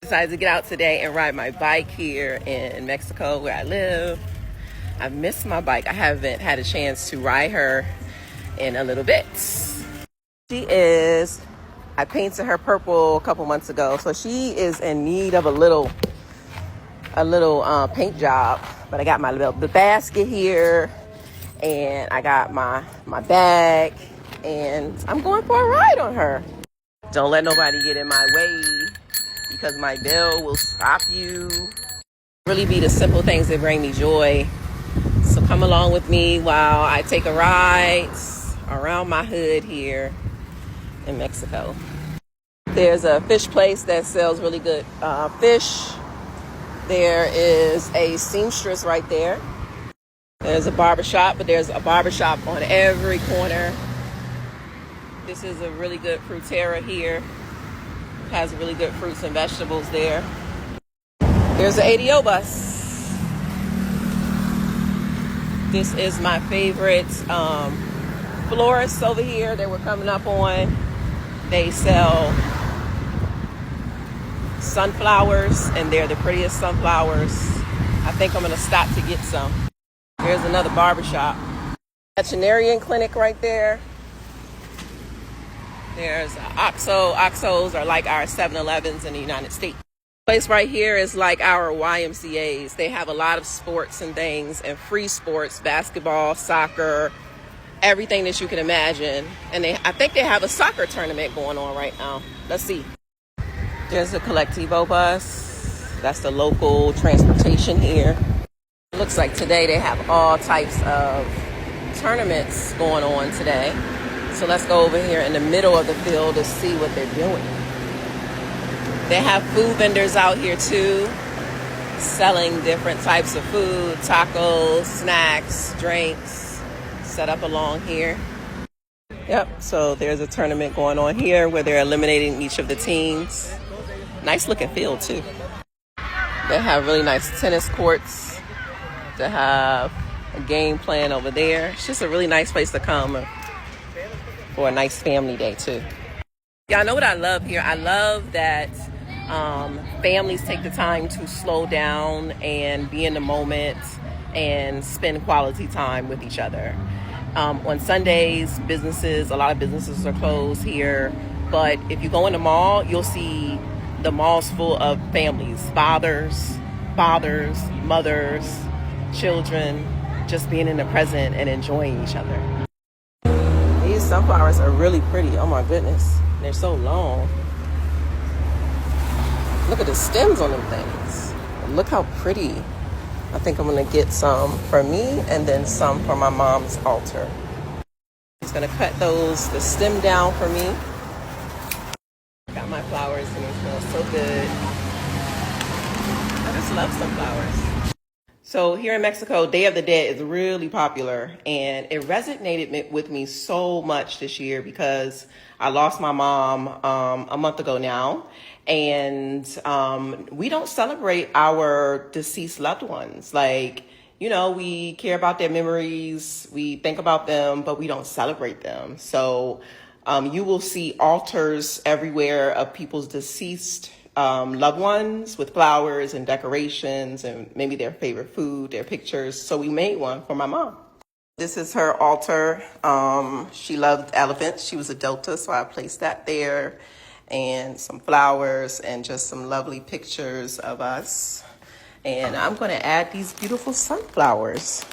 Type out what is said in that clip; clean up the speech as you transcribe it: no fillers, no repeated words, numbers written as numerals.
Decided to get out today and ride my bike here in Mexico where I live. I miss my bike. I haven't had a chance to ride her in a little bit. I painted her purple a couple months ago, so she is in need of a little paint job. But I got the basket here, and I got my bag, and I'm going for a ride on her. Don't let nobody get in my way, because my bill will stop you. Really be the simple things that bring me joy. So come along with me while I take a ride around my hood here in Mexico. There's a fish place that sells really good fish. There is a seamstress right there. There's a barbershop, but there's a barbershop on every corner. This is a really good fruitera here. Has really good fruits and vegetables there. There's an ADO bus. This is my favorite florist over here that we're coming up on. They sell sunflowers, and they're the prettiest sunflowers. I think I'm going to stop to get some. Here's another barbershop. Veterinarian clinic right there. There's OXXO. OXXOs are like our 7-Elevens in the United States. Place right here is like our YMCAs. They have a lot of sports and things, and free sports, basketball, soccer, everything that you can imagine. And I think they have a soccer tournament going on right now. Let's see. There's a Colectivo bus. That's the local transportation here. Looks like today they have all types of tournaments going on today. So let's go over here in the middle of the field to see what they're doing. They have food vendors out here too, selling different types of food, tacos, snacks, drinks, set up along here. Yep, so there's a tournament going on here where they're eliminating each of the teams. Nice looking field too. They have really nice tennis courts. They have a game plan over there. It's just a really nice place to come for a nice family day too. Y'all know what I love here? I love that families take the time to slow down and be in the moment and spend quality time with each other. On Sundays, a lot of businesses are closed here, but if you go in the mall, you'll see the mall's full of families, fathers, mothers, children, just being in the present and enjoying each other. These sunflowers are really pretty. Oh my goodness. They're so long. Look at the stems on them things. Look how pretty. I think I'm going to get some for me and then some for my mom's altar. Just going to cut the stem down for me. Got my flowers and they smell so good. I just love sunflowers. So here in Mexico, Day of the Dead is really popular, and it resonated with me so much this year because I lost my mom a month ago now, and we don't celebrate our deceased loved ones. Like, we care about their memories, we think about them, but we don't celebrate them. So you will see altars everywhere of people's deceased loved ones with flowers and decorations and maybe their favorite food, their pictures. So we made one for my mom. This is her altar. She loved elephants. She was a Delta, so I placed that there, and some flowers and just some lovely pictures of us. And I'm going to add these beautiful sunflowers.